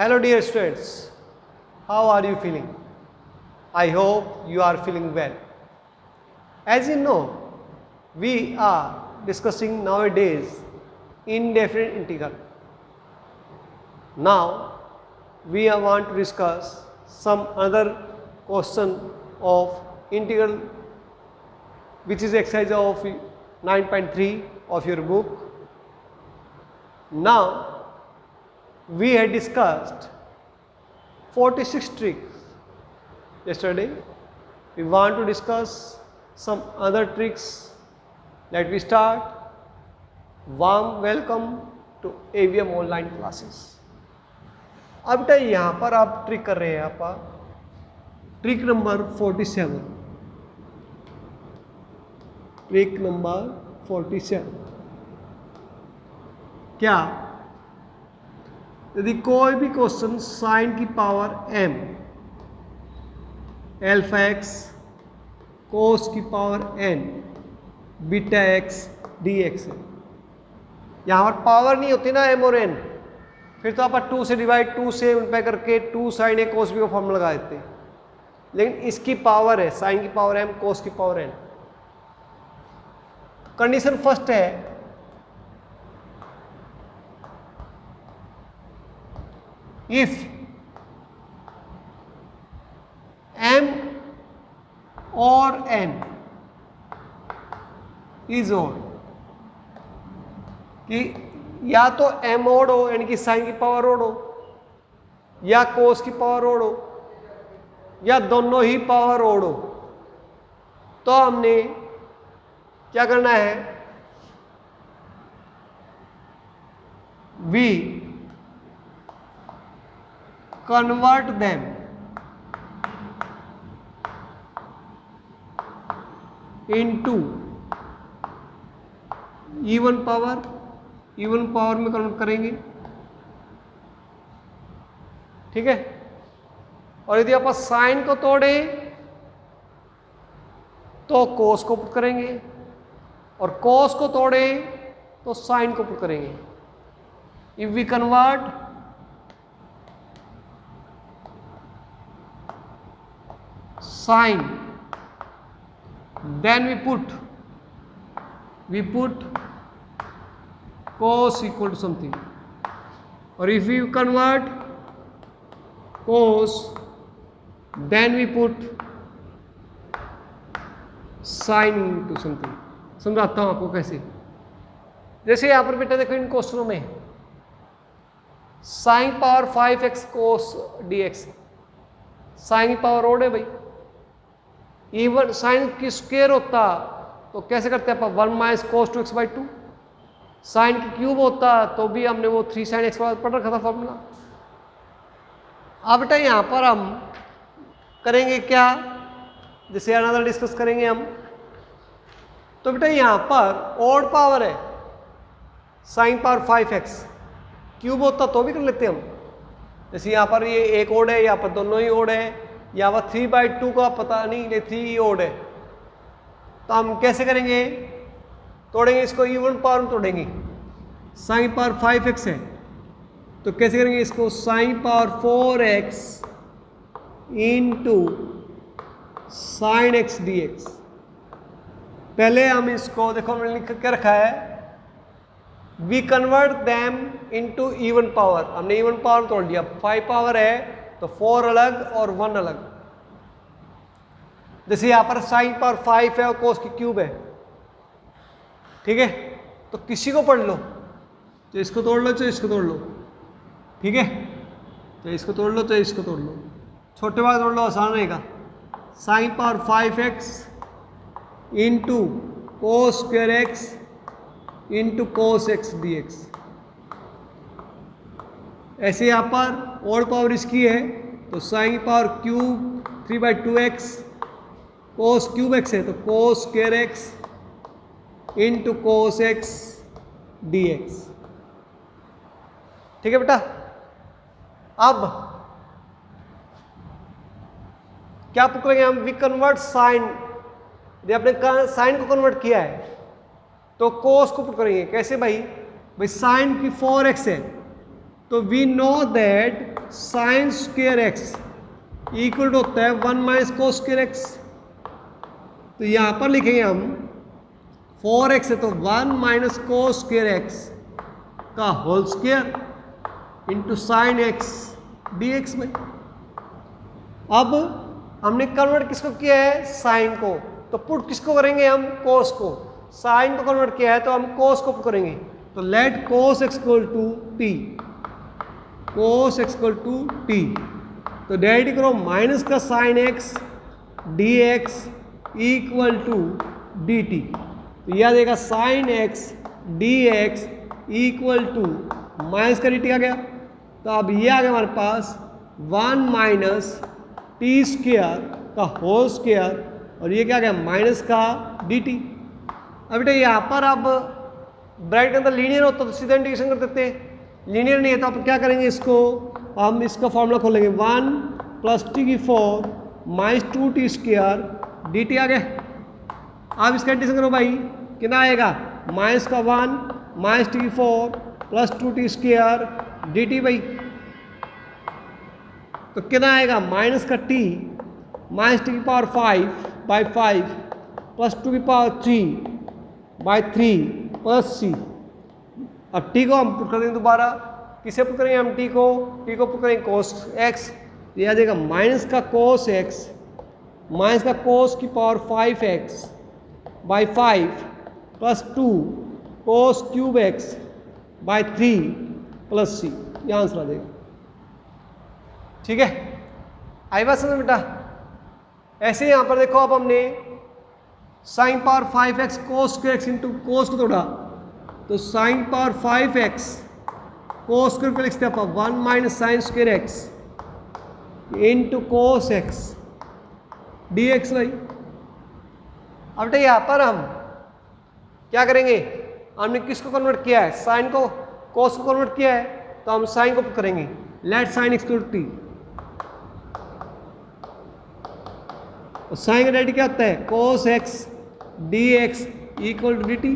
Hello dear students, how are you feeling? I hope you are feeling well. As you know, we are discussing nowadays indefinite integral. Now, we want to discuss some other question of integral, which is exercise of 9.3 of your book. Now, we had discussed 46 tricks yesterday. We want to discuss some other tricks. Let me start. Warm welcome to AVM online classes. अब बेटा यहाँ पर आप trick कर रहे हैं आप trick number 47. Trick number 47 क्या? यदि कोई भी क्वेश्चन साइन की पावर m अल्फा एक्स कोस की power n beta x d x है. यहाँ पर पावर नहीं होती ना m और n, फिर तो आप 2 से डिवाइड 2 से उन पे करके 2 साइन ए कोस बी का फॉर्मूला लगा देते हैं. लेकिन इसकी पावर है साइन की पावर m कोस की पावर n. कंडीशन फर्स्ट है if m or n is odd, कि या तो m ओड हो यानी कि साइन की पावर ओड हो या कोस की पावर ओड हो या दोनों ही पावर ओड हो, तो हमने क्या करना है? we convert them into even power में कन्वर्ट करेंगे. ठीक है. और यदि आप साइन को तोड़ें तो कोस को पुट करेंगे और कोस को तोड़ें तो साइन को पुट करेंगे. If we convert sine, then we put cos equal to something, or if we convert cos, then we put sine into something. समझाता हूँ आपको कैसे. जैसे यहाँ पर बेटा देखो इन क्वेश्चनों में sine power 5x cos dx, sine की पावर ओड है भाई. इवन साइन की स्क्वायर होता तो कैसे करते हैं आप 1 minus cos 2x by 2. Sine की क्यूब होता तो भी हमने वो 3 साइन एक्स पढ़ रखा था फॉर्मूला. अब बेटा यहाँ पर हम करेंगे क्या, जैसे अनदर डिस्कस करेंगे हम. तो बेटा यहाँ पर ओड पावर है साइन पावर 5x, क्यूब होता तो भी कर लेते हम. जैसे यहाँ पर ये एक ओड है, यहाँ पर दोनों ही ओड है, यहाँ पर 3/2 का पता नहीं, ये 3 ओड है. तो हम कैसे करेंगे? तोड़ेंगे इसको, इवन पावर में तोड़ेंगे. साइन पावर 5x है तो कैसे करेंगे इसको? Sine power 4x into sine x d x. पहले हम इसको देखो हमने लिख के रखा है we convert them into even power. हमने इवन पावर तोड़ दिया. 5 पावर है तो 4 अलग और 1 अलग. जैसे यहाँ पर साइन पावर 5 है और कोस की क्यूब है. ठीक है. तो किसी को पढ़ लो, तो इसको तोड़ लो, तो इसको तोड़ लो. ठीक है. तो इसको तोड़ लो, तो इसको तोड़ लो. छोटे वाला तोड़ लो, आसान रहेगा. Sine power 5x into cos square x into cos x d x. ऐसे यहाँ पर और पावर इसकी है तो sine power cube 3/2x, cos cube x है तो cos square x into cos x d x. ठीक है बेटा. अब क्या करेंगे हम? We convert sine. यदि आपने साइन को कन्वर्ट किया है तो कोस को पुट करेंगे. कैसे भाई? साइन की 4x है तो we know that sine square x equal to होता है 1 माइनस कोस स्क्वायर एक्स। तो यहाँ पर लिखेंगे हम 4x है तो 1 माइनस कोस स्क्वायर एक्स का whole square into sine x d x में। अब हमने कन्वर्ट किसको किया है, साइन को, तो पुट किसको करेंगे हम, कोस को। साइन को कन्वर्ट किया है तो हम कोस को पुट करेंगे। तो let cos x equal to t, cos x equal to t. तो डेरिवेटिव करो माइनस का sine x d x equal to d t. तो यह देगा sine x d x equal to minus का डी टी आ गया। तो अब ये आ गया हमारे पास 1 माइनस टी स्क्वायर का होल स्क्वायर, और ये क्या आ गया माइनस का डी टी। अब बेटा यहाँ पर अब ब्रैकेट के अंदर लीनियर होता तो सीधा इंटीग्रेशन कर देते हैं, लीनियर नहीं है तो आप क्या करेंगे, इसको हम इसका फॉर्मूला खोलेंगे 1 प्लस टी की 4 minus 2t square D T आ गया। आप इसका इंटीग्रेशन करो भाई, कितना आएगा, माइनस का 1 माइनस टी की 4 plus 2t square D t भाई। तो कितना आएगा, माइनस का t माइनस टी की पावर 5 बाई 5 प्लस 2 की पावर 3 बाई 3 प्लस c। अब t को हम पुट कर देंगे दोबारा, किसे पुट करेंगे हम, t को पुट करेंगे कोस x। ये आ जाएगा माइनस का कोस x माइनस का कोस की power 5x by 5 plus 2 cos cube x by 3 plus c। ये आंसर आ जाएगा। ठीक है, आई बात समझ बेटा। ऐसे यहाँ पर देखो, अब हमने साइन पावर 5x कोस स्क्वायर एक्स इंटू कोस को तोड़ा, तो साइन पावर 5x कोस स्क्वायर को लिखते हैं आप 1 minus sine square x into cos x d x भाई। अब बेटा यहाँ पर हम क्या करेंगे, हमने किसको कन्वर्ट किया है, साइन को कोस को कन्वर्ट किया है, तो हम साइन को करेंगे let sine x to t. Sine का डेरिवेटिव क्या होता है, cos x d x equal to d t.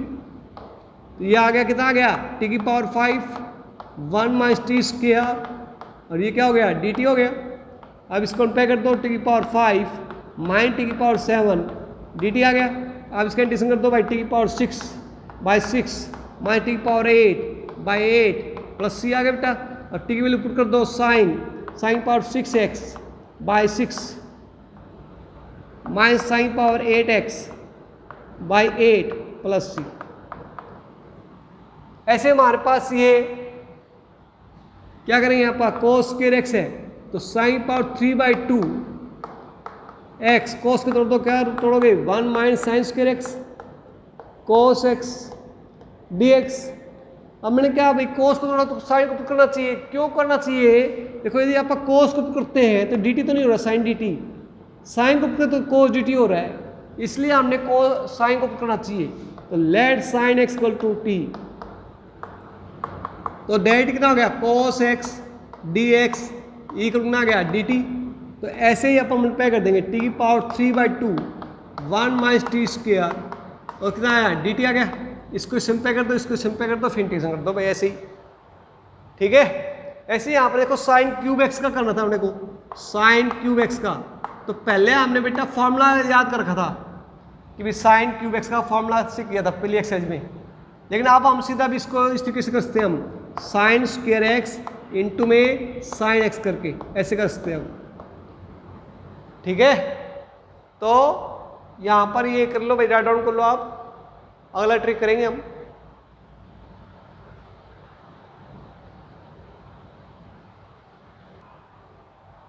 तो ये आ गया, कितना आ गया, टी की पावर 5 1 माइनस टी स्क्वायर, और ये क्या हो गया, डी टी हो गया। अब इसको कंपेयर कर दो, टी की पावर 5 माइनस टी की पावर 7 डी टी आ गया। अब इसका इंटीग्रेशन कर दो भाई, टी की पावर 6 बाई 6 माइनस टी की पावर 8 बाई 8 प्लस सी आ गया बेटा। और टी की वैल्यू पुट कर दो, sine power 6x by 6 minus sine power 8x by 8 plus c. ऐसे हमारे पास ये क्या करेंगे, यहाँ पर कोस स्क्वायर एक्स है तो साइन पावर 3 बाई 2 एक्स, कोस के तोड़ दो, क्या तोड़ोगे 1 minus sine square x cos x d x. अब मैंने क्या भाई कोस को तोड़ा तो साइन को पुट करना चाहिए, क्यों करना चाहिए, देखो यदि आप कोस को पुट करते हैं तो डी टी तो नहीं हो रहा, साइन डी टी, साइन को पुट तो कोस डी टी हो रहा है, इसलिए हमने साइन को पुट करना चाहिए। तो let sine x equal to t. तो डेरिवेटिव कितना हो गया, cos x d x equal कितना आ गया, डी टी। तो ऐसे ही अपन मल्टीप्लाई कर देंगे, टी की power 3 by 2 1 minus t square, और कितना आया, डी टी आ गया। इसको सिंपल कर दो, इसको सिंपल कर दो, फिर इंटीग्रेशन कर दो भाई, ऐसे ही। ठीक है, ऐसे ही यहाँ पर देखो साइन क्यूब एक्स का करना था हमने को, साइन क्यूब एक्स का। तो पहले हमने बेटा फॉर्मूला याद कर रखा था कि भाई साइन क्यूब एक्स का फॉर्मूला से किया था पहली एक्सरसाइज में, लेकिन अब हम सीधा भी इसको इस तरीके से कर सकते हैं, हम साइन स्क्वायर एक्स इंटू में साइन एक्स करके ऐसे कर सकते हैं हम। ठीक है, तो यहाँ पर ये कर लो भाई, राइट डाउन कर लो आप। अगला ट्रिक करेंगे हम,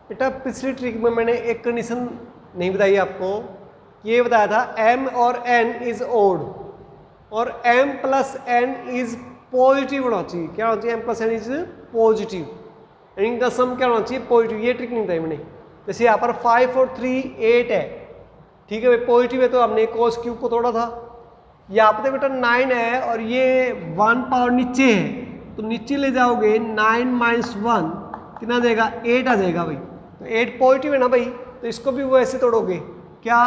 बेटा पिछली ट्रिक में मैंने एक कंडीशन नहीं बताई आपको, ये बताया था m और n इज ओड और m plus n is positive होना चाहिए। क्या होना चाहिए, m plus n is positive, इनका सम क्या होना चाहिए, पॉजिटिव। ये ट्रिक नहीं बताई मैंने। जैसे यहाँ पर 5 और 3 8 है, ठीक है भाई, पॉजिटिव है तो हमने कोस क्यूब को तोड़ा था। यहाँ पर बेटा 9 है और ये 1 पावर नीचे है, तो नीचे ले जाओगे 9 माइनस 1 कितना देगा, 8 आ जाएगा भाई। तो 8 पॉजिटिव है ना भाई, तो इसको भी वो ऐसे तोड़ोगे, क्या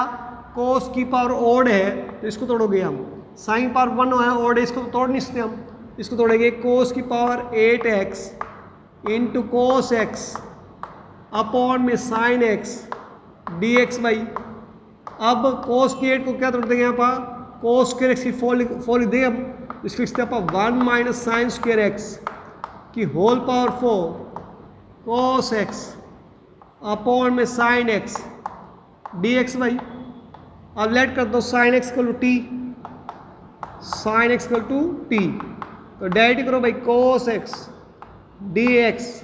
कोस की पावर ओड है तो इसको तोड़ोगे हम, साइन पावर 1 है ओड है, इसको तोड़ नहीं सकते हम, इसको तोड़ेंगे कोस की power 8x into cos x upon में sine x d x by, अब कोस स्क्वायर को क्या तोड़ देंगे यहाँ पर, कोस स्क्वायर एक्स की फोर लिख देंगे हम, इसको लिखते हैं आप 1 माइनस साइन स्क्वायर एक्स की whole power 4 cos x upon में sine x d x by. अब लेट कर दो sine x equal to t, sine x equal to t, तो डायरेक्ट करो भाई cos x d x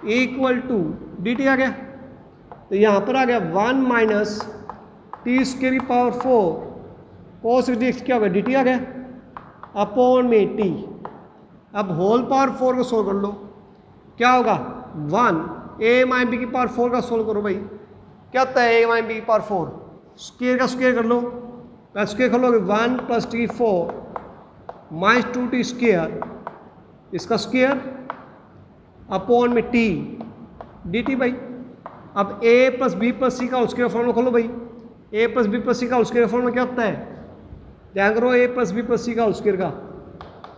equal to d T आ गया, तो यहाँ पर आ गया 1 माइनस टी स्क्वायर की पावर 4 कोस डी एक्स क्या होगा डी टी आ गया अपॉन में टी। अब होल पावर 4 को सोल्व कर लो, क्या होगा 1 ए माइन बी की पावर 4 का सोल्व करो भाई, क्या होता है ए माइन बी की पावर 4, स्क्वायर का स्क्वायर कर लो, पहले स्क्वायर कर लोगे 1 plus T 4 minus 2 T square, इसका स्क्वायर अपॉन में टी डी टी भाई। अब ए प्लस बी प्लस सी का उसके फॉर्मूला खोलो भाई, ए प्लस बी प्लस सी का उसके फॉर्मूला क्या होता है, ध्यान करो ए प्लस बी प्लस सी का स्क्वायर का,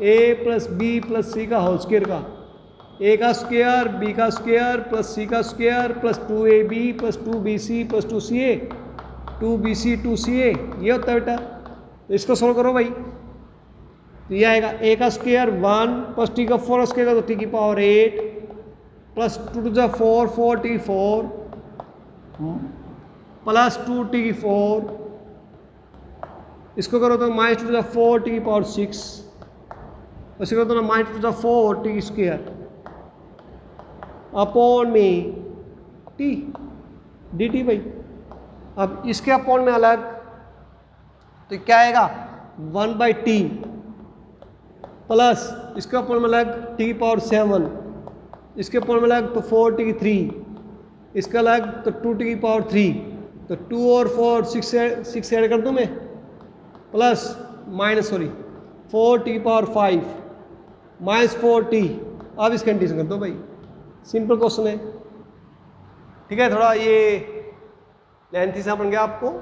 ए प्लस बी प्लस सी का होल स्क्वायर का, ए का स्क्वायर बी का स्क्वायर प्लस सी का square plus 2ab plus 2bc plus 2ca 2bc 2ca, ये होता है बेटा। तो इसको सोल्व करो भाई, तो ये आएगा ए का स्क्वायर 1 प्लस टी का 4 स्क्वायर का तो टी की power 8 plus 2 to the 4 4 t 4 plus 2 t की 4, इसको करो तो माइनस 2 टू द 4 टी की पावर 6, इसको करो तो minus 2 to the 4 t square upon में टी डी टी भाई। अब इसके अपॉन में अलग, तो क्या आएगा 1 बाई टी प्लस इसके अपॉन में अलग टी की पावर 7, इसके अपॉन में अलग तो 4 टी की 3, इसका अलग तो 2 टी की पावर 3, तो 2 और 4 6 ऐड कर दूँ मैं, प्लस माइनस 4 टी की पावर 5 माइनस 4 टी। अब इसका इंटीग्रेशन कर दो भाई, सिंपल क्वेश्चन है, ठीक है। थोड़ा ये लेंथी सा बन गया आपको।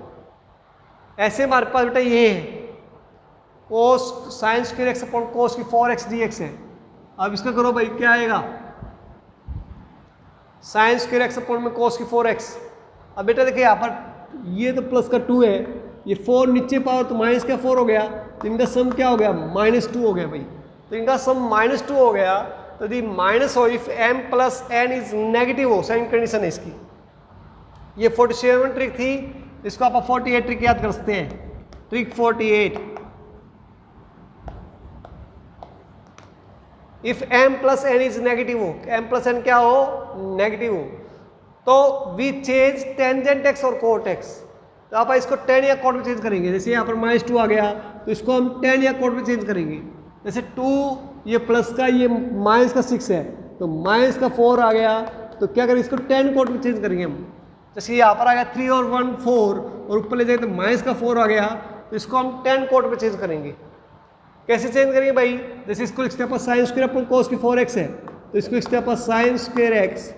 ऐसे हमारे पास बेटा ये है कोस साइन स्क्वायर एक्स अपॉन कोस की 4x dx है। अब इसका करो भाई, क्या आएगा साइन स्क्वायर एक्स अपॉन में कोस की 4x। अब बेटा देखिए यहाँ पर ये तो प्लस का 2 है, ये 4 नीचे पावर तो माइनस का 4 हो गया, तो इनका सम क्या हो गया -2 हो गया भाई। तो इनका सम -2 हो गया, तो दी माइनस हो if m plus n is negative हो, सेकंड कंडीशन है इसकी। ये 47 ट्रिक थी, इसको आप 48 ट्रिक याद कर सकते हैं। Trick 48, if m plus n is negative हो, m प्लस n क्या हो नेगेटिव हो, तो वी चेंज टेंजेंट x और कोट x। तो आप इसको tan या कोट में चेंज करेंगे, जैसे यहाँ पर -2 आ गया तो इसको हम tan या कोट में चेंज करेंगे। जैसे 2 ये प्लस का, ये माइनस का 6 है, तो माइनस का 4 आ गया, तो क्या करें इसको 10 कोट में चेंज करेंगे हम। जैसे यहाँ पर आ गया 3 और 1 4 और ऊपर ले जाए तो माइनस का 4 आ गया, तो इसको हम 10 कोट में चेंज करेंगे। कैसे चेंज करेंगे भाई, जैसे इसको लिखते हैं साइन स्क्वायर अपॉन कोस की 4x है, तो इसको लिखते हैं साइन स्क्वायर एक्स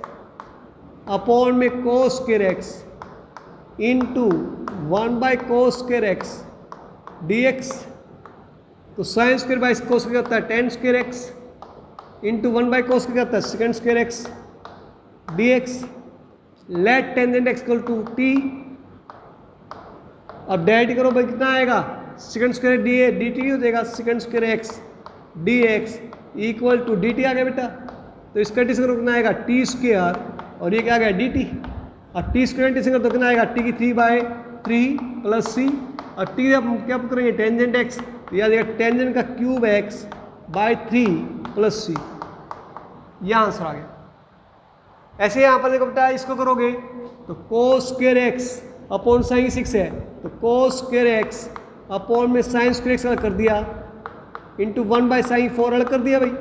अपॉन में cos square x into 1 by cos square x d x. तो साइन स्क्वायर बाई कोस क्या होता है 10 square x into 1 by cos क्या होता है second square x d x. Let tangent x equal to t. अब direct करो भाई, कितना आएगा सेकेंड स्क्वायर डी टी हो जाएगा, second square x d x equal to d T आ गया बेटा। तो इसका टी स्क्वायर कितना आएगा टी स्क्वायर, और ये क्या आ गया डी टी, और टी स्क्वायर टी स्क्वायर तो कितना आएगा टी की 3/3 प्लस सी, और टी अब क्या करेंगे टेंजेंट एक्स, तो याद आएगा टेंजेंट का क्यूब एक्स बाई 3 प्लस सी, यह आंसर आ गया। ऐसे यहाँ पर देखो बेटा, इसको करोगे तो cos square x upon sine 6 है, तो कोस स्क्वायर एक्स अपॉन में साइन स्क्वायर एक्स अलग कर दिया इंटू 1 बाई साइन 4 अलग कर दिया भाई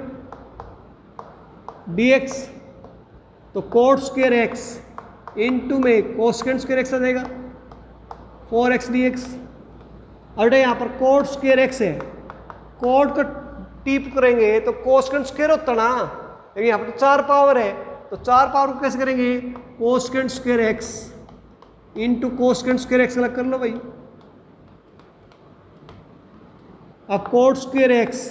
डी एक्स। तो कोट स्क्वायर एक्स इंटू में कोसेकेंड स्क्वायर एक्स आ जाएगा 4x dx। और यहाँ पर कोट स्क्वायर एक्स है, कोट को टीप करेंगे तो कोसेकेंड स्क्वायर होता ना, लेकिन यहाँ पर तो 4 पावर है, तो 4 पावर को कैसे करेंगे cosecant square x into cosecant square x अलग कर लो भाई। अब coat square x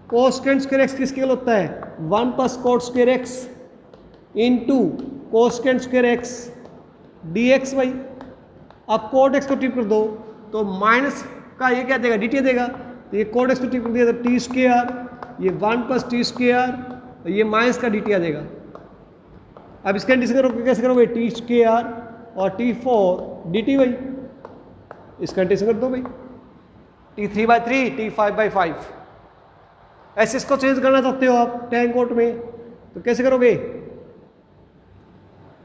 cosecant square x किसके लिए होता है 1 plus cot square x into cosecant square x d x भाई। अब कोट एक्स को टिप कर दो तो माइनस का ये क्या देगा, डी टी देगा। तो ये कोट एक्स को टिप कर दिया तो टी स्क्वायर, ये 1 प्लस टी स्क्वायर, ये माइनस का डी टी आ जाएगा। अब इसका कंडीशन करोगे, कैसे करोगे, टी स्क्वायर और टी 4 डी टी भाई। इसका कंडीशन कर दो भाई, टी 3/3 टी 5/5। ऐसे इसको चेंज करना चाहते हो आप टैन कोट में तो कैसे करोगे,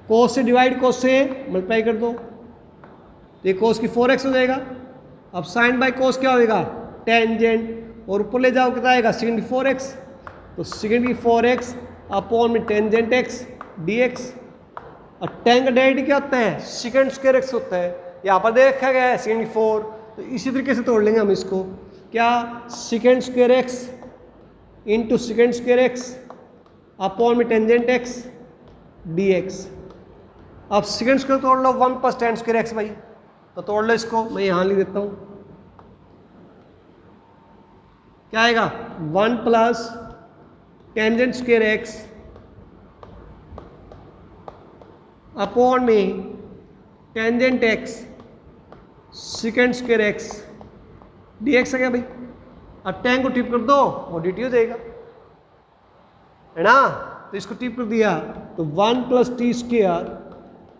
कोस से डिवाइड, कोस से मल्टीप्लाई कर दो तो ये कोस की 4x हो जाएगा। अब साइन बाय कोस क्या होएगा, टेंजेंट, और ऊपर ले जाओ कितना आएगा, सेकंड की 4x, तो सेकंड की 4x अपॉन में टेंजेंट x dx। और टेन का डेरिवेटिव क्या होता है, सेकंड स्क्वायर x होता है। यहाँ पर दे रखा गया है सेकंड की 4, तो इसी तरीके से तोड़ लेंगे हम इसको, क्या second square x into second square x upon में टेंजेंट x dx। अब सेकंड स्क्वायर तोड़ लो 1 प्लस टेन स्क्वायर x भाई, तो तोड़ लो इसको, मैं यहाँ लिख देता हूँ, क्या आएगा 1 plus tangent square x upon में tangent x second square x dx आ गया भाई। अब टेन को टिप कर दो वो डी टी हो जाएगा, है ना। तो इसको टिप कर दिया तो 1 plus T square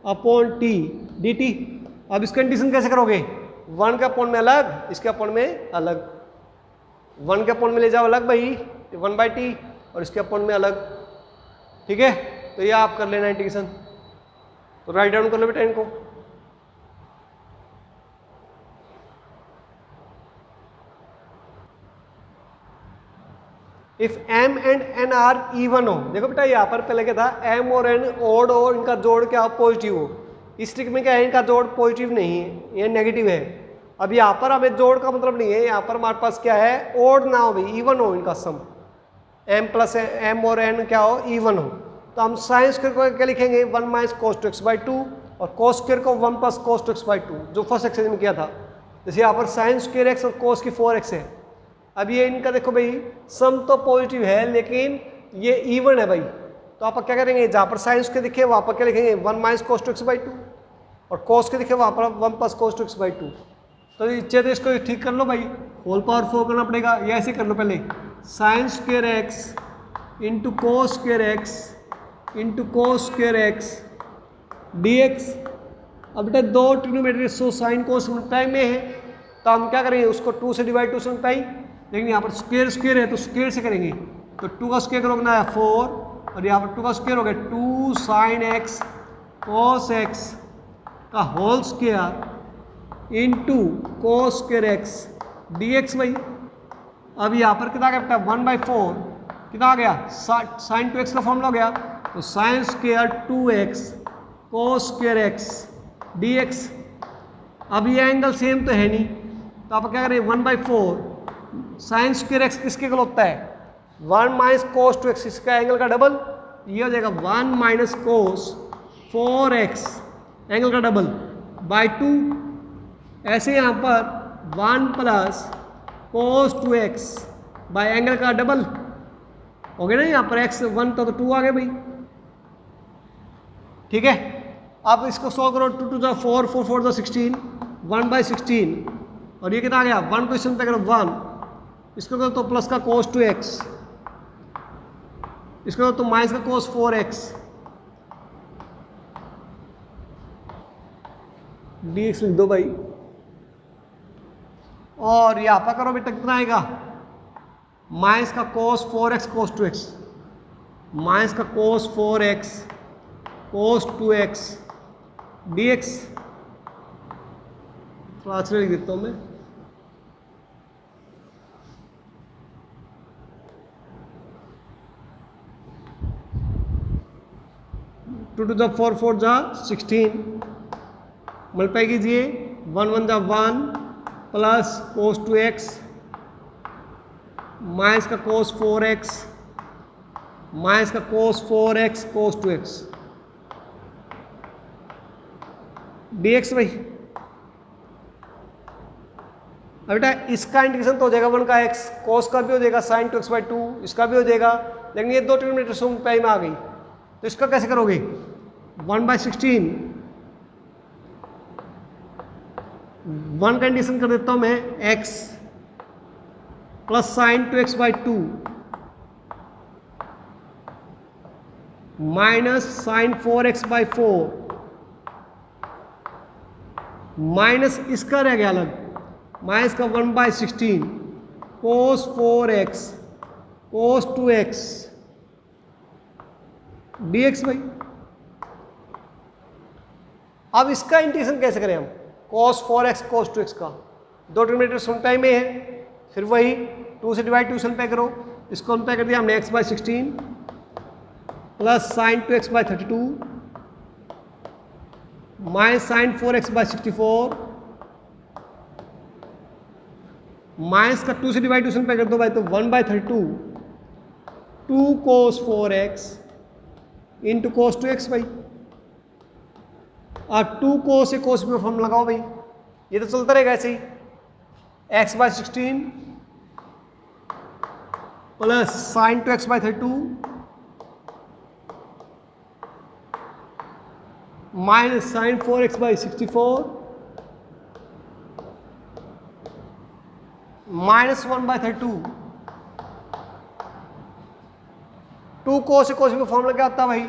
upon T d T. अब इस कंडीशन कैसे करोगे, 1 के अपॉन में अलग, इसके अपॉन में अलग, 1 के अपॉन में ले जाओ अलग भाई 1/t, और इसके अपॉन में अलग, ठीक है। तो ये आप कर लेना इंटीग्रेशन, तो राइट डाउन कर लो बेटा इनको। If m and n are even हो, देखो बेटा यहाँ पर पहले क्या था, m और n ओड और इनका जोड़ क्या पॉजिटिव हो, इस ट्रिक में क्या है, इनका जोड़ पॉजिटिव नहीं है, ये नेगेटिव है। अब यहाँ पर हमें जोड़ का मतलब नहीं है, यहाँ पर हमारे पास क्या है, ओड ना हो भाई, इवन हो इनका सम, m प्लस m और n क्या हो, इवन हो। तो हम साइन स्क्वायर को क्या लिखेंगे, 1 minus cos two x by 2, और कोस स्क्वायर को 1 plus cos two x by 2, जो फर्स्ट एक्सरसाइज में किया था। जैसे यहाँ पर साइन स्क्वायर एक्स और कोस की 4x है। अब ये इनका देखो भाई सम तो पॉजिटिव है लेकिन ये इवन है भाई, तो आप क्या करेंगे, जहाँ पर साइन के दिखे वहाँ पर क्या लिखेंगे, 1 minus cos two x by 2, और कोस के दिखे वहाँ पर 1 plus cos two x by 2। तो इच्छे तो इसको ठीक कर लो भाई, होल पावर 4 करना पड़ेगा, या ऐसे कर लो पहले, sign square x into cos square x into cos square x d x. अब बेटा दो trigonometry so sine cos multiply में है, तो हम क्या करेंगे, उसको 2 से डिवाइड 2 से मल्टीप्लाई, लेकिन यहाँ पर स्क्वायर स्क्वायर है तो स्क्वायर से करेंगे, तो 2 का स्क्वायर करोगे ना 4, और यहाँ पर 2 का स्क्वायर हो गया 2 साइन एक्स कोस एक्स का whole square into cos square x d x भाई। अब यहाँ पर कितना आ गया बेटा, 1/4 कितना आ गया, साइन 2x का फॉर्मूला हो गया, तो साइन स्क्वायर 2x कोस स्क्वायर एक्स डी एक्स। अब ये एंगल सेम तो है नहीं, तो आप क्या करें, 1/4 साइन स्क्वायर एक्स किसके इक्वल होता है, 1 माइनस कोस 2x, इसका एंगल का डबल, ये हो जाएगा 1 माइनस कोस 4x एंगल का डबल बाय 2। ऐसे यहाँ पर 1 प्लस कोस 2x बाय एंगल का डबल हो गया ना, यहाँ पर x 1 था तो 2 आ गया भाई, ठीक है। अब इसको सॉल्व करो, 2 2 4 4 4 16 1/16, और ये कितना आ गया, 1 को इसमें करो 1, इसको करो तो प्लस का कोस 2x, इसको करो तो माइनस का कोस 4x dx लिख दो भाई। और यहाँ पर करो बेटा कितना आएगा, माइनस का कोस 4x कोस 2x, माइनस का कोस 4x कोस 2x dx। थोड़ा लिख देता हूँ मैं, टू टू द 4 4 जा 16, मल्टीप्लाई कीजिए, 1 1 जा 1 प्लस कोस 2x माइनस का कोस 4x माइनस का कोस 4x कोस 2x dx भाई। अब बेटा इसका इंटीग्रेशन तो हो जाएगा 1 का x, कोस का भी हो जाएगा साइन 2x/2, इसका भी हो जाएगा, लेकिन ये दो ट्रिग्नोमेट्री सम पे में आ गई, तो इसका कैसे करोगे, 1/16 1 कंडीशन कर देता हूं मैं x plus sine 2x/2 minus sine 4x/4 minus इसका रह गया अलग माइनस का 1/16 cos 4x cos 2x dx भाई। अब इसका इंटीग्रेशन कैसे करें हम cos 4x cos 2x का, दो डिनोमिनेटर सिंपल में है, फिर वही 2 से डिवाइड 2 से पे करो, इसको पे कर दिया हमने x/16 plus sine 2x/32 minus sine 4x/64 minus का 2 से डिवाइड 2 से पे कर दो भाई, तो 1/32 2 cos 4x into cos 2x भाई। और 2 cos से cos में फॉर्म लगाओ भाई, ये तो चलता रहेगा ऐसे ही, x/16 plus sine 2x/32 minus sine 4x/64 minus 1/32 2 cos से cos में फॉर्मूला क्या आता है भाई,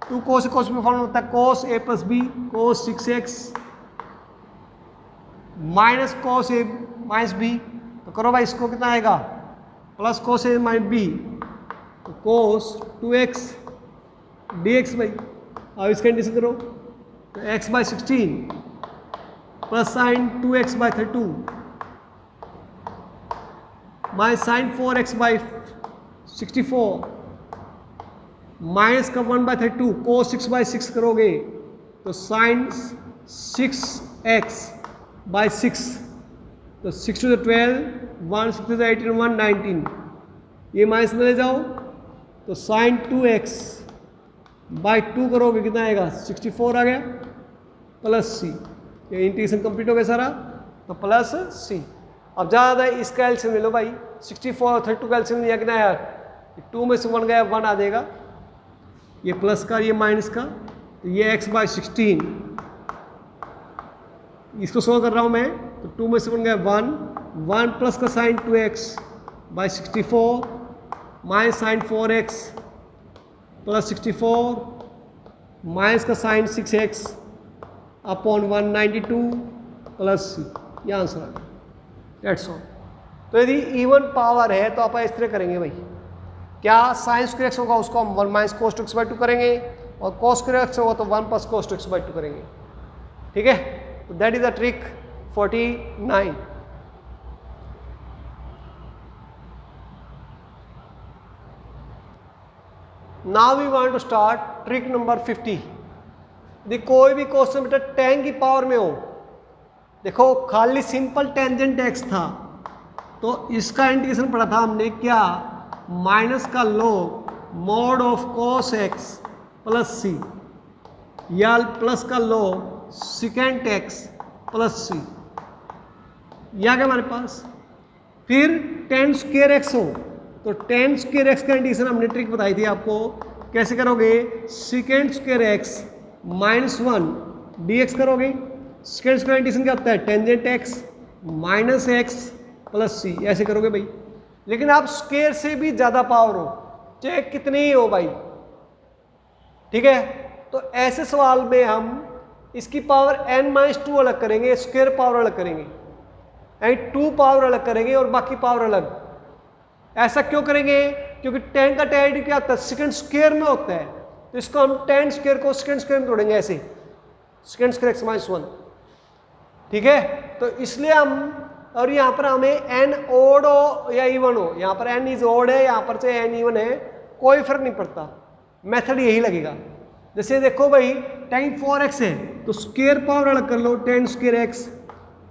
2 cos से cos में फॉर्मूला होता है cos a plus b cos 6x minus cos a minus b, तो करो भाई इसको कितना आएगा plus cos a minus b तो cos 2x dx भाई। अब इसका इंटीग्रेशन करो तो x/16 plus sine 2x/32 minus sine 4x/64 minus का 1/32 cos 6/6 करोगे तो साइन 6x/6 तो 6 to the 12 1 6 to the 18 1 19 ये माइनस में ले जाओ तो साइन 2x/2 करोगे कितना आएगा 64 आ गया प्लस c, ये इंटीग्रेशन कंप्लीट हो गया सारा, तो प्लस c। अब ज़्यादा इसका एलसीएम ले लो भाई, 64 और 32 का एलसीएम लिया कितना यार, 2 में से 1 गया 1 आ जाएगा, ये प्लस का ये माइनस का, तो ये x/16 इसको सोल्व कर रहा हूँ मैं, तो 2 में से 1 गया 1 प्लस का sine 2x/64 minus sine 4x plus 64 minus का साइन 6x/192 प्लस c, ये आंसर आ गया, डेट्स ऑल। तो यदि इवन पावर है तो आप इस तरह करेंगे भाई, क्या साइन स्क्वायर x होगा उसको हम 1 माइनस cos 2x/2 करेंगे और cos स्क्वायर x होगा तो 1 प्लस cos 2x/2 करेंगे, ठीक है। तो that is the trick 49। Now we want to start trick number 50। यदि कोई भी क्वेश्चन बेटा tan की पावर में हो, देखो खाली सिंपल टेंजेंट x था तो इसका इंटीग्रेशन पढ़ा था हमने क्या, माइनस का log mod of cos x plus c या प्लस का log secant x plus c, या क्या हमारे पास। फिर tan स्क्वायर x हो तो tan स्क्वायर x का इंटीग्रेशन हमने ट्रिक बताई थी आपको, कैसे करोगे, secant square x minus 1 dx करोगे, secant स्क्वायर इंटीग्रेशन क्या होता है tangent x minus x plus c, ऐसे करोगे भाई। लेकिन आप स्क्वायर से भी ज्यादा पावर हो, चाहे कितनी ही हो भाई, ठीक है। तो ऐसे सवाल में हम इसकी पावर n-2 अलग करेंगे, स्क्वायर पावर अलग करेंगे, यानी 2 पावर अलग करेंगे और बाकी पावर अलग। ऐसा क्यों करेंगे, क्योंकि tan का tan क्या होता है सेकंड स्क्वायर में होता है, तो इसको हम tan स्क्वायर को सेकंड स्क्वायर में तोड़ेंगे ऐसे, सेकंड स्क्वायर x-1, ठीक है। तो इसलिए हम, और यहाँ पर हमें n ओड हो या इवन हो, यहाँ पर n इज ओड है, यहाँ पर से n इवन है, कोई फर्क नहीं पड़ता, मेथड यही लगेगा। जैसे देखो भाई tan 4x है तो स्क्वायर पावर अलग कर लो tan स्क्वायर x,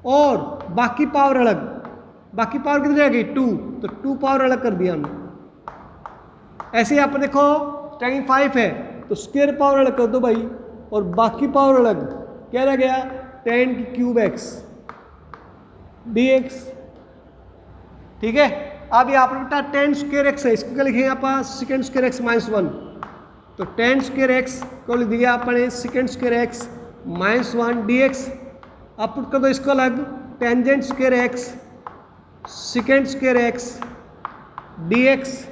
और बाकी पावर अलग, बाकी पावर कितनी रहेगी 2, तो 2 पावर अलग कर दिया हमने। ऐसे यहाँ पर देखो tan 5 है तो स्क्वायर पावर अलग कर दो भाई, और बाकी पावर अलग, क्या रह गया tan की क्यूब x dx, ठीक है। अब यहाँ पर बेटा tan स्क्वायर x है, इसको क्या लिखेंगे यहाँ पर सेकंड स्क्वायर x माइनस 1, तो टेन स्क्वायर एक्स को लिख दिया अपने second square x minus 1 d x. अब पुट कर दो इसको अलग, tangent square x second square x d x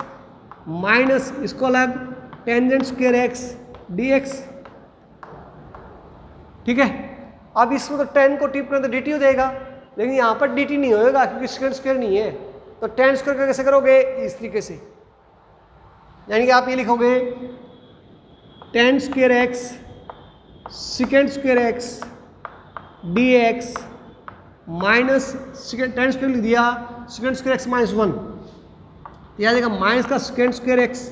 minus इसको अलग tangent square x d x. ठीक है, अब इसमें तो टेन को टिप करें तो डी टी हो जाएगा, लेकिन यहाँ पर डी टी नहीं होएगा क्योंकि सेकेंड स्क्वायर नहीं है। तो टेन स्क्वायर का कैसे करोगे, इस तरीके से, यानी कि आप ये लिखोगे ten square x second square x d x minus second ten square लिख दिया सेकेंड स्क्वायर एक्स माइनस 1, याद आएगा माइनस का second square x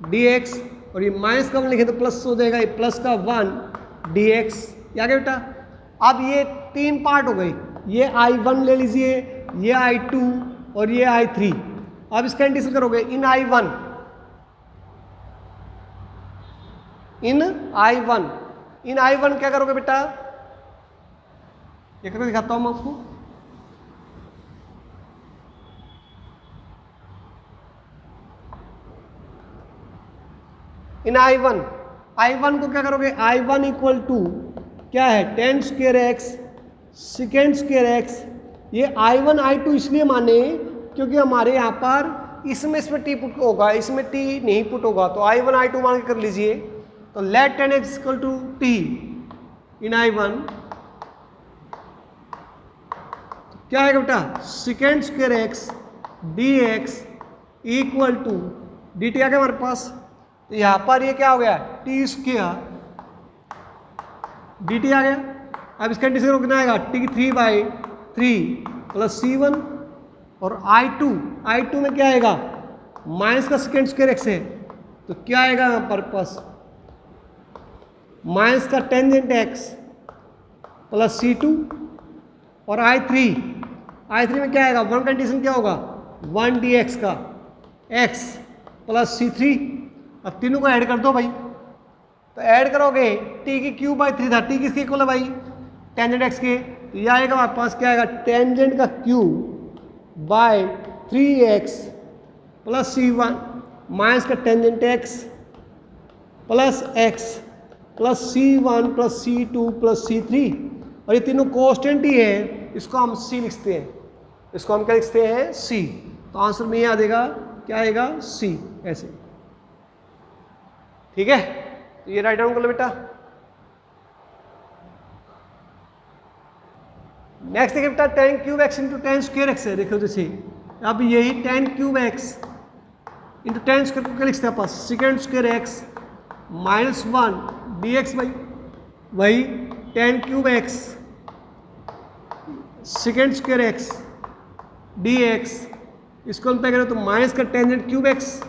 d x, और ये माइनस का लिखे तो प्लस हो जाएगा, ये प्लस का 1 डी एक्स। क्या बेटा, अब ये तीन पार्ट हो गए, ये I1 ले लीजिए, ये I2 और ये I3। अब इसका इंटीग्रेशन करोगे इन I1 क्या करोगे बेटा, ये करके दिखाता हूं मैं आपको। इन I1 को क्या करोगे, I1 इक्वल टू क्या है ten square x second square x. ये I1 I2 इसलिए माने क्योंकि हमारे यहाँ पर इसमें टी पुट होगा, इसमें टी नहीं पुट होगा, तो I1 I2 मान के कर लीजिए। तो let tan x equal to t in I1 क्या है बेटा, second square x d x equal to d T आ गया हमारे पास। तो यहाँ पर ये क्या हो गया, टी स्क्वायर डी टी आ गया। अब इसका इंटीग्रेशन कितना आएगा, टी 3/3 प्लस C1 और I2 में क्या आएगा, माइनस का सेकेंड स्क्वायर एक्स है, तो क्या आएगा यहाँ पर पास माइनस का टेंजेंट एक्स प्लस C2 और I3 में क्या आएगा, 1 कंडीशन क्या होगा 1 dx का x प्लस C3। अब तीनों को ऐड कर दो भाई, तो ऐड करोगे t की क्यूब बाई 3 था, t किसके इक्वल है भाई टेंजेंट x के, तो यह आएगा हमारे पास क्या आएगा टेंजेंट का cube by 3x plus C1 minus का tangent x plus x plus C1 plus C2 plus C3, और ये तीनों कांस्टेंट ही है, इसको हम c लिखते हैं, इसको हम क्या लिखते हैं c। तो आंसर में ये आ जाएगा क्या आएगा c ऐसे। ठीक है, तो ये राइट डाउन कर लो बेटा। नेक्स्ट देखिए बेटा tan cube x into tan square x है, देखो जैसे अब यही tan cube x into tan square को क्या लिखते हैं आप second square x minus 1 d x by वही tan cube x second square x d x, इसको हम क्या करें तो माइनस का टेंजेंट क्यूब एक्स।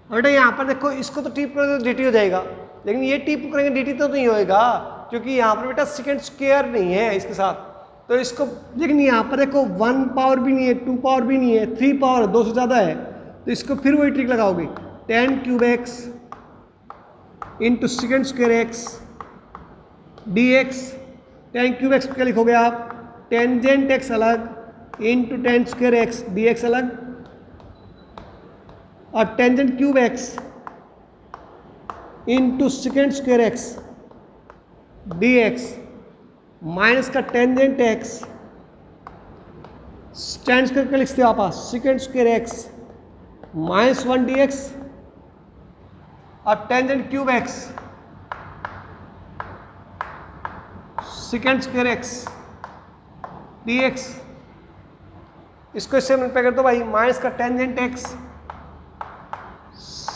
बेटा यहाँ पर देखो इसको तो टीप करोगे तो dt हो जाएगा, लेकिन ये टीप करेंगे dt तो नहीं होएगा क्योंकि यहाँ पर बेटा सेकेंड स्क्वायर नहीं है इसके साथ, तो इसको लेकिन यहाँ पर देखो 1 पावर भी नहीं है 2 पावर भी नहीं है 3 पावर 2 से ज़्यादा है, तो इसको फिर वही ट्रिक लगाओगे tan cube x into second square x d x. Tan cube x क्या लिखोगे आप टेंजेंट एक्स अलग into tan square x d x अलग, और tangent cube x into second square x d x minus का tangent x tan square का लिखते हो आप second square x minus 1 d x, और tangent cube x second square x d x, इसको इससे मल्टीप्लाई कर दो भाई माइनस का tangent x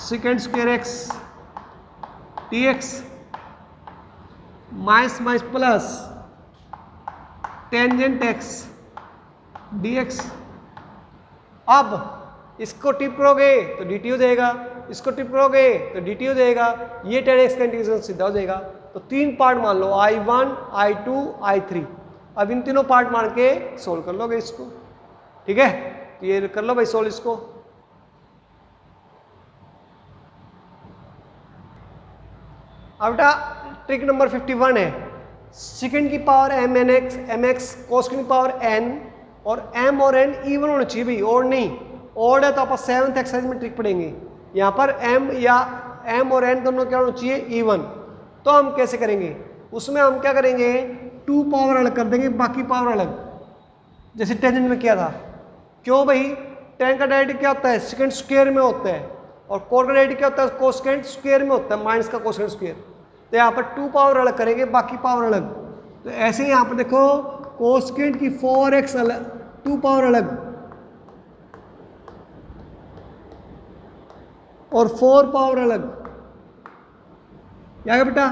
second square x d x minus minus plus tangent x d x. अब इसको टिप करोगे तो डी टी हो जाएगा, इसको टिप करोगे तो डी टी हो जाएगा, ये टेन एक्स का इंटीग्रेशन सीधा हो जाएगा। तो तीन पार्ट मान लो I1 I2 I3, अब इन तीनों पार्ट मान के सोल्व कर लोगे इसको। ठीक है, तो ये कर लो भाई सोल्व इसको। अब बेटा ट्रिक नंबर 51 है, सेकेंड की पावर एम एक्स कोस की पावर n, और m और n इवन होना चाहिए भाई, और नहीं, और है तो आप 7th एक्सरसाइज में ट्रिक पढ़ेंगे। यहाँ पर m या m और n दोनों क्या होना चाहिए इवन। तो हम कैसे करेंगे, उसमें हम क्या करेंगे 2 पावर अलग कर देंगे, बाकी पावर अलग, जैसे टेंजेंट में किया था। क्यों भाई, tan का डेरिवेटिव क्या होता है सेकंड स्क्वायर में होता है, और कोट का डेरिवेटिव क्या होता है कोसेकेंट स्क्वायर में होता है, माइनस का कोसेकेंट स्क्वायर। तो यहाँ पर 2 पावर अलग करेंगे, बाकी पावर अलग। तो ऐसे ही यहाँ पर देखो कोसेकेंट की 4x अलग, 2 पावर अलग और 4 पावर अलग। क्या बेटा,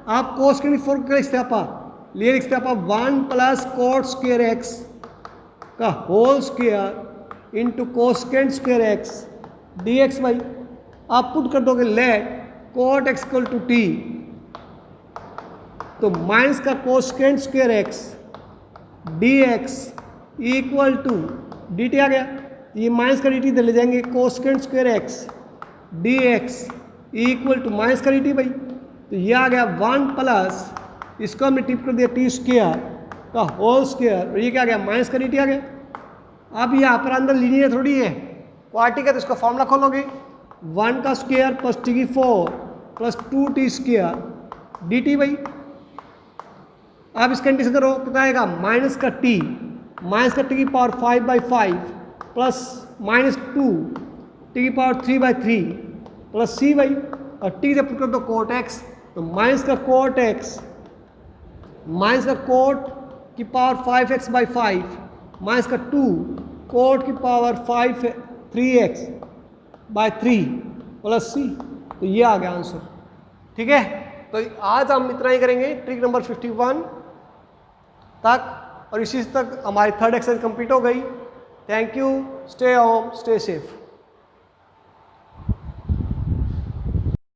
आप कोसेकेंट की 4 क्या लिखते हैं आप, लिए लिखते हैं आप 1 प्लस कोट स्क्वायर एक्स का whole square into cosecant square x d x by. आप पुट कर दोगे let cot x equal to t, तो माइनस का cosecant square x d x equal to d T आ गया। ये माइनस का डी टी इधर ले जाएंगे, cosecant square x d x equal to minus का डी टी भाई। तो ये आ गया 1 प्लस, इसको हमने टिप कर दिया टी स्क्वायर का होल स्क्वायर, और ये क्या आ गया माइनस का डी टी आ गया। अब यहाँ पर अंदर लीनियर थोड़ी है, क्वाड्रेटिक है, तो इसका फॉर्मूला खोलोगे 1 का स्क्वायर प्लस टी की 4 plus 2t square D t भाई। आप इसका इंटीग्रेशन करो कितना आएगा माइनस का टी की पावर 5/5 प्लस माइनस 2 टी की पावर 3/3 प्लस सी भाई, और टी से पुट कर दो कोट एक्स, तो माइनस का कोट एक्स माइनस का कोट की पावर 5x/5 माइनस का 2 कोट की पावर 3x/3 प्लस सी। तो ये आ गया आंसर। ठीक है, तो आज हम इतना ही करेंगे ट्रिक नंबर 51 तक, और इसी तक हमारी 3rd एक्सरसाइज कंप्लीट हो गई। Thank you, stay home, stay safe.